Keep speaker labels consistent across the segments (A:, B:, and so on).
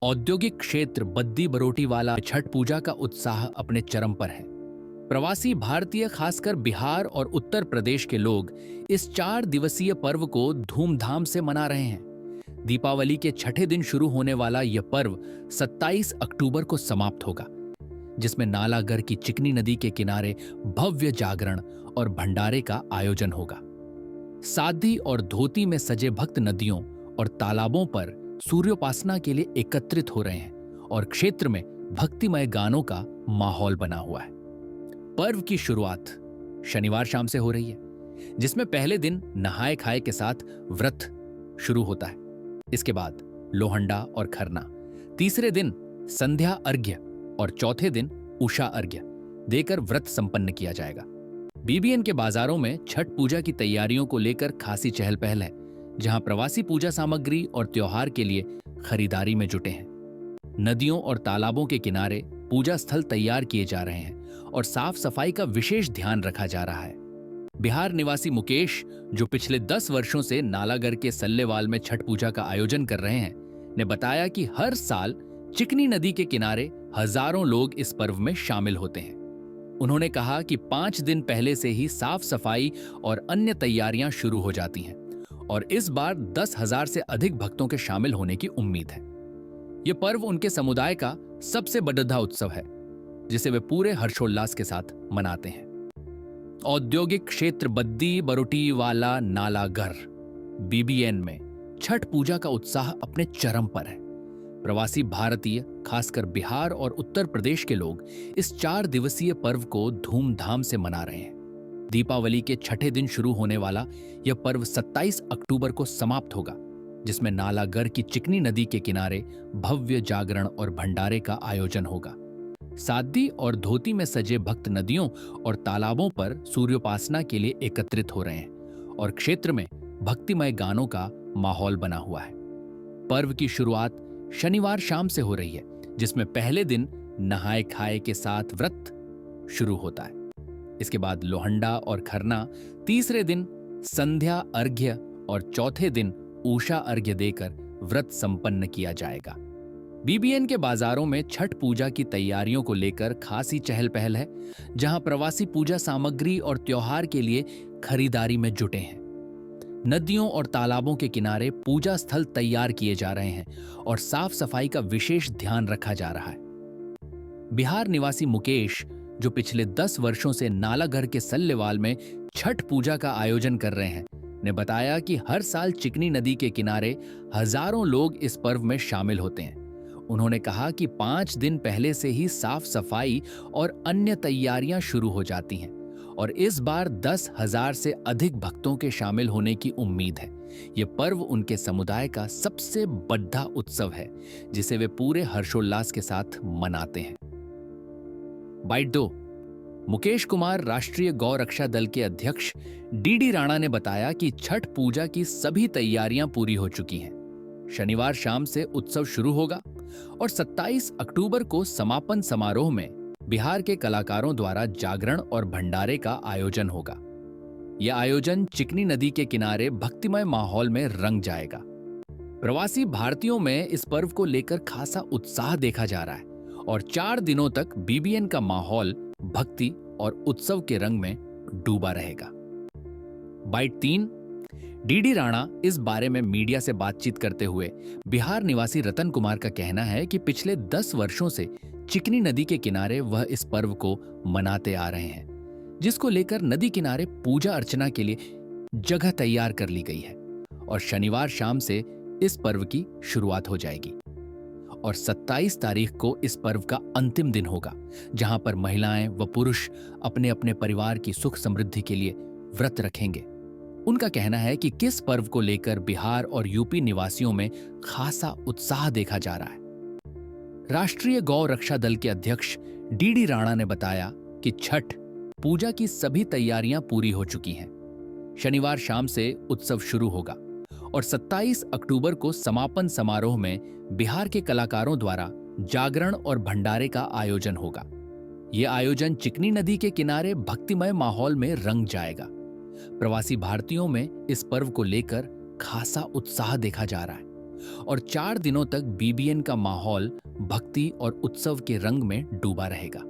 A: औद्योगिक क्षेत्र बद्दी बरोटीवाला छठ पूजा का उत्साह अपने चरम पर है। प्रवासी भारतीय, खासकर बिहार और उत्तर प्रदेश के लोग इस 4 दिवसीय पर्व को धूमधाम से मना रहे हैं। दीपावली के छठे दिन शुरू होने वाला यह पर्व 27 अक्टूबर को समाप्त होगा, जिसमें नालागढ़ की चिकनी नदी के किनारे भव्य जागरण और भंडारे का आयोजन होगा। सादी और धोती में सजे भक्त नदियों और तालाबों पर सूर्योपासना के लिए एकत्रित हो रहे हैं और क्षेत्र में भक्तिमय गानों का माहौल बना हुआ है। पर्व की शुरुआत शनिवार शाम से हो रही है, जिसमें पहले दिन नहाए खाए के साथ व्रत शुरू होता है। इसके बाद लोहंडा और खरना, तीसरे दिन संध्या अर्घ्य और चौथे दिन उषा अर्घ्य देकर व्रत संपन्न किया जाएगा। बीबीएन के बाजारों में छठ पूजा की तैयारियों को लेकर खासी चहल पहल है, जहां प्रवासी पूजा सामग्री और त्योहार के लिए खरीदारी में जुटे हैं। नदियों और तालाबों के किनारे पूजा स्थल तैयार किए जा रहे हैं और साफ सफाई का विशेष ध्यान रखा जा रहा है। बिहार निवासी मुकेश, जो पिछले 10 वर्षों से नालागढ़ के सल्लेवाल में छठ पूजा का आयोजन कर रहे हैं, ने बताया कि हर साल चिकनी नदी के किनारे हजारों लोग इस पर्व में शामिल होते हैं। उन्होंने कहा कि 5 दिन पहले से ही साफ सफाई और अन्य तैयारियां शुरू हो जाती हैं और इस बार 10,000 से अधिक भक्तों के शामिल होने की उम्मीद है। यह पर्व उनके समुदाय का सबसे बड़ा उत्सव है, जिसे वे पूरे हर्षोल्लास के साथ मनाते हैं। औद्योगिक क्षेत्र बद्दी बरोटीवाला नालागढ़ बीबीएन में छठ पूजा का उत्साह अपने चरम पर है। प्रवासी भारतीय, खासकर बिहार और उत्तर प्रदेश के लोग इस 4 दिवसीय पर्व को धूमधाम से मना रहे हैं। दीपावली के छठे दिन शुरू होने वाला यह पर्व 27 अक्टूबर को समाप्त होगा, जिसमें नालागढ़ की चिकनी नदी के किनारे भव्य जागरण और भंडारे का आयोजन होगा। सादी और धोती में सजे भक्त नदियों और तालाबों पर सूर्योपासना के लिए एकत्रित हो रहे हैं और क्षेत्र में भक्तिमय गानों का माहौल बना हुआ है। पर्व की शुरुआत शनिवार शाम से हो रही है, जिसमें पहले दिन नहाए खाए के साथ व्रत शुरू होता है। इसके बाद लोहंडा और खरना, तीसरे दिन संध्या अर्घ्य और चौथे दिन उषा अर्घ्य देकर व्रत संपन्न किया जाएगा। बीबीएन के बाजारों में छठ पूजा की तैयारियों को लेकर खासी चहल पहल है, जहां प्रवासी पूजा सामग्री और त्योहार के लिए खरीदारी में जुटे हैं। नदियों और तालाबों के किनारे पूजा स्थल तैयार किए जा रहे हैं और साफ सफाई का विशेष ध्यान रखा जा रहा है। बिहार निवासी मुकेश, जो पिछले 10 वर्षों से नालागढ़ के सल्लेवाल में छठ पूजा का आयोजन कर रहे हैं, ने बताया कि हर साल चिकनी नदी के किनारे हजारों लोग इस पर्व में शामिल होते हैं। उन्होंने कहा कि 5 दिन पहले से ही साफ सफाई और अन्य तैयारियां शुरू हो जाती हैं और इस बार 10,000 से अधिक भक्तों के शामिल होने की उम्मीद है। यह पर्व उनके समुदाय का सबसे बड़ा उत्सव है, जिसे वे पूरे हर्षोल्लास के साथ मनाते हैं। बाइट 2। मुकेश कुमार, राष्ट्रीय गौ रक्षा दल के अध्यक्ष डीडी राणा ने बताया कि छठ पूजा की सभी तैयारियां पूरी हो चुकी हैं। शनिवार शाम से उत्सव शुरू होगा और 27 अक्टूबर को समापन समारोह में बिहार के कलाकारों द्वारा जागरण और भंडारे का आयोजन होगा। यह आयोजन चिकनी नदी के किनारे भक्तिमय माहौल में रंग जाएगा। प्रवासी भारतीयों में इस पर्व को लेकर खासा उत्साह देखा जा रहा है और 4 दिनों तक बीबीएन का माहौल भक्ति और उत्सव के रंग में डूबा रहेगा। बाइट 3। डीडी राणा इस बारे में मीडिया से बातचीत करते हुए बिहार निवासी रतन कुमार का कहना है कि पिछले 10 वर्षों से चिकनी नदी के किनारे वह इस पर्व को मनाते आ रहे हैं, जिसको लेकर नदी किनारे पूजा अर्चना के लिए जगह तैयार कर ली गई है और शनिवार शाम से इस पर्व की शुरुआत हो जाएगी और 27 तारीख को इस पर्व का अंतिम दिन होगा, जहां पर महिलाएं व पुरुष अपने अपने परिवार की सुख समृद्धि के लिए व्रत रखेंगे। उनका कहना है कि किस पर्व को लेकर बिहार और यूपी निवासियों में खासा उत्साह देखा जा रहा है। राष्ट्रीय गौ रक्षा दल के अध्यक्ष डीडी राणा ने बताया कि छठ पूजा की सभी तैयारियां पूरी हो चुकी हैं। शनिवार शाम से उत्सव शुरू होगा और 27 अक्टूबर को समापन समारोह में बिहार के कलाकारों द्वारा जागरण और भंडारे का आयोजन होगा। यह आयोजन चिकनी नदी के किनारे भक्तिमय माहौल में रंग जाएगा। प्रवासी भारतीयों में इस पर्व को लेकर खासा उत्साह देखा जा रहा है और 4 दिनों तक बीबीएन का माहौल भक्ति और उत्सव के रंग में डूबा रहेगा।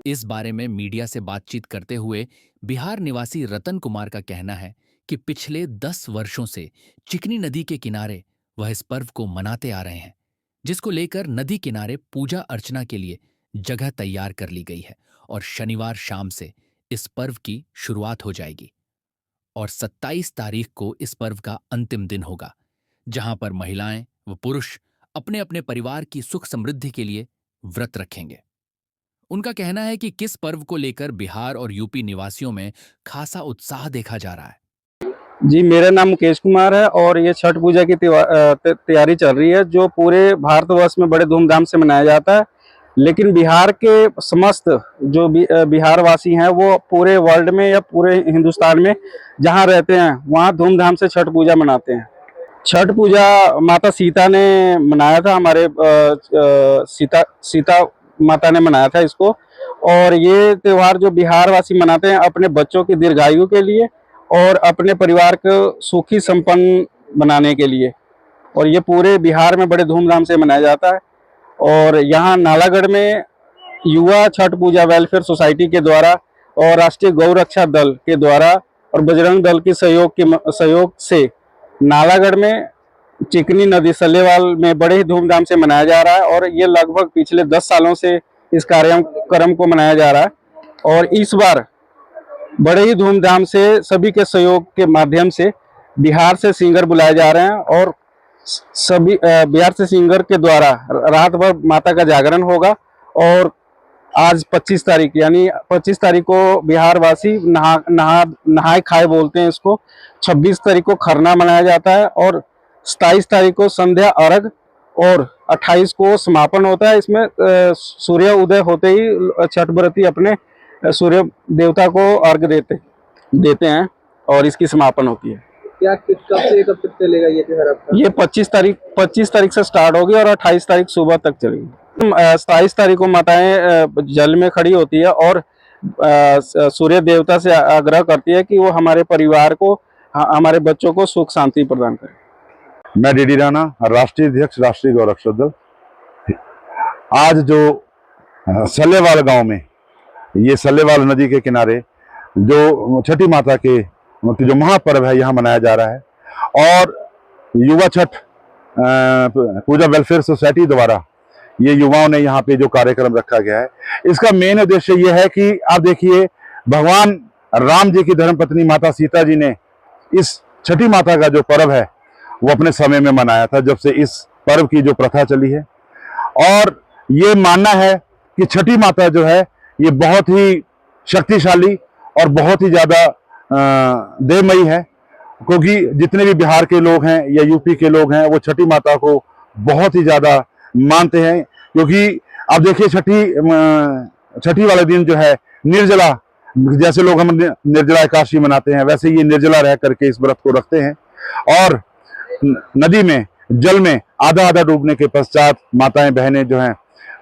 A: इस बारे में मीडिया से बातचीत करते हुए बिहार निवासी रतन कुमार का कहना है कि पिछले 10 वर्षों से चिकनी नदी के किनारे वह इस पर्व को मनाते आ रहे हैं, जिसको लेकर नदी किनारे पूजा अर्चना के लिए जगह तैयार कर ली गई है और शनिवार शाम से इस पर्व की शुरुआत हो जाएगी और 27 तारीख को इस पर्व का अंतिम दिन होगा, जहां पर महिलाएं व पुरुष अपने अपने परिवार की सुख समृद्धि के लिए व्रत रखेंगे। उनका कहना है कि किस पर्व को लेकर बिहार और यूपी निवासियों में खासा उत्साह देखा जा रहा है।
B: जी, मेरा नाम मुकेश कुमार है और ये छठ पूजा की तैयारी चल रही है, जो पूरे भारतवर्ष में बड़े धूमधाम से मनाया जाता है। लेकिन बिहार के समस्त जो बिहार वासी हैं, वो पूरे वर्ल्ड में या पूरे हिंदुस्तान में जहाँ रहते हैं वहाँ धूमधाम से छठ पूजा मनाते हैं। छठ पूजा माता सीता ने मनाया था, हमारे सीता माता ने मनाया था इसको। और ये त्योहार जो बिहार वासी मनाते हैं अपने बच्चों की दीर्घायु के लिए और अपने परिवार को सुखी संपन्न बनाने के लिए, और ये पूरे बिहार में बड़े धूमधाम से मनाया जाता है। और यहाँ नालागढ़ में युवा छठ पूजा वेलफेयर सोसाइटी के द्वारा और राष्ट्रीय गौ रक्षा दल के द्वारा और बजरंग दल के सहयोग से नालागढ़ में चिकनी नदी सल्लेवाल में बड़े ही धूमधाम से मनाया जा रहा है। और ये लगभग पिछले 10 सालों से इस कार्यक्रम को मनाया जा रहा है। और इस बार बड़े ही धूमधाम से सभी के सहयोग के माध्यम से बिहार से सिंगर बुलाए जा रहे हैं और सभी बिहार से सिंगर के द्वारा रात भर माता का जागरण होगा। और आज 25 तारीख यानी 25 तारीख को बिहार वासी नहाए खाए बोलते हैं इसको। 26 तारीख को खरना मनाया जाता है और 27 तारीख को संध्या अर्घ और 28 को समापन होता है। इसमें सूर्य उदय होते ही छठ व्रती अपने सूर्य देवता को अर्घ देते हैं और इसकी समापन होती है।
C: क्या कब से कब तक चलेगा ये त्योहार आपका?
B: ये 25 तारीख से स्टार्ट होगी और 28 तारीख सुबह तक चलेगी। 27 तारीख को माताएं जल में खड़ी होती है और सूर्य देवता से आग्रह करती है कि वो हमारे परिवार को, हमारे बच्चों को सुख शांति प्रदान करे।
D: मैं डीडी राणा, राष्ट्रीय अध्यक्ष राष्ट्रीय गौ रक्षा दल। आज जो सल्लेवाल गांव में, ये सल्लेवाल नदी के किनारे जो छठी माता के जो महापर्व है यहाँ मनाया जा रहा है और युवा छठ पूजा वेलफेयर सोसाइटी द्वारा ये युवाओं ने यहाँ पे जो कार्यक्रम रखा गया है, इसका मेन उद्देश्य ये है कि आप देखिए, भगवान राम जी की धर्मपत्नी माता सीता जी ने इस छठी माता का जो पर्व है वो अपने समय में मनाया था, जब से इस पर्व की जो प्रथा चली है। और ये मानना है कि छठी माता जो है ये बहुत ही शक्तिशाली और बहुत ही ज्यादा देवमयी है, क्योंकि जितने भी बिहार के लोग हैं या यूपी के लोग हैं वो छठी माता को बहुत ही ज्यादा मानते हैं। क्योंकि आप देखिए, छठी वाले दिन जो है निर्जला, जैसे लोग हम निर्जला एकादशी मनाते हैं, वैसे ये निर्जला रह करके इस व्रत को रखते हैं। और नदी में, जल में आधा आधा डूबने के पश्चात माताएं बहनें जो हैं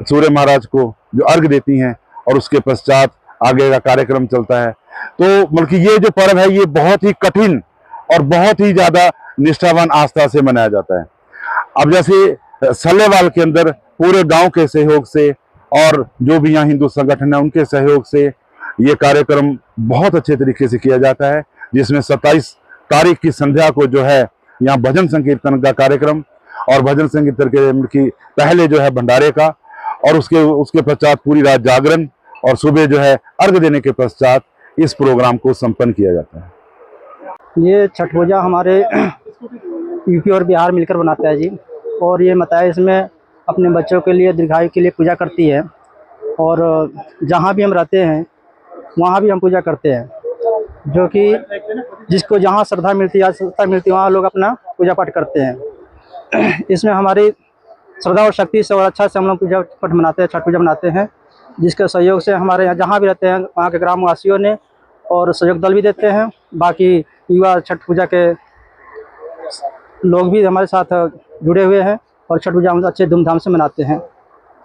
D: सूर्य महाराज को जो अर्घ देती हैं और उसके पश्चात आगे का कार्यक्रम चलता है। तो बल्कि ये जो पर्व है ये बहुत ही कठिन और बहुत ही ज्यादा निष्ठावान आस्था से मनाया जाता है। अब जैसे सल्लेवाल के अंदर पूरे गांव के सहयोग से और जो भी यहाँ हिंदू संगठन है उनके सहयोग से ये कार्यक्रम बहुत अच्छे तरीके से किया जाता है, जिसमें 27 तारीख की संध्या को जो है यहाँ भजन संकीर्तन का कार्यक्रम और भजन संकीर्तन के पहले जो है भंडारे का, और उसके पश्चात पूरी रात जागरण और सुबह जो है अर्घ देने के पश्चात इस प्रोग्राम को संपन्न किया जाता है।
E: ये छठ पूजा हमारे यूपी और बिहार मिलकर बनाता है जी। और ये माताएं इसमें अपने बच्चों के लिए, दीर्घायु के लिए पूजा करती है। और जहाँ भी हम रहते हैं वहाँ भी हम पूजा करते हैं, जो कि जिसको जहाँ श्रद्धा मिलती है, आस्था मिलती है, वहाँ लोग अपना पूजा पाठ करते हैं। इसमें हमारी श्रद्धा और शक्ति से और अच्छा से हम लोग पूजा पाठ मनाते हैं, छठ पूजा मनाते हैं, जिसके सहयोग से हमारे यहाँ जहाँ भी रहते हैं वहाँ के ग्रामवासियों ने और सहयोग दल भी देते हैं। बाकी युवा छठ पूजा के लोग भी हमारे साथ जुड़े हुए हैं और छठ पूजा हम अच्छे धूमधाम से मनाते हैं।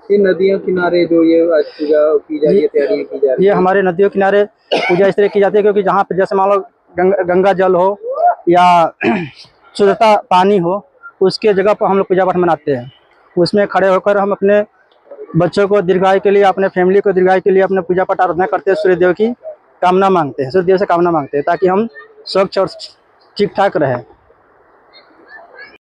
C: ये नदियों किनारे जो ये आज पूजा की जा रही है, तैयारी की जा रही है,
E: ये हमारे नदियों किनारे पूजा इस तरह की जाती है क्योंकि जहाँ पे जैसे मान लो गंगा जल हो या शुद्धता पानी हो, उसके जगह पर हम लोग पूजा पाठ मनाते हैं। उसमें खड़े होकर हम अपने बच्चों को दीर्घायु के लिए, अपने फैमिली को दीर्घायु के लिए अपने पूजा पाठ आराधना करते हैं, सूर्यदेव की कामना मांगते हैं, सूर्यदेव से कामना मांगते हैं ताकि हम स्वच्छ और ठीक ठाक रहें।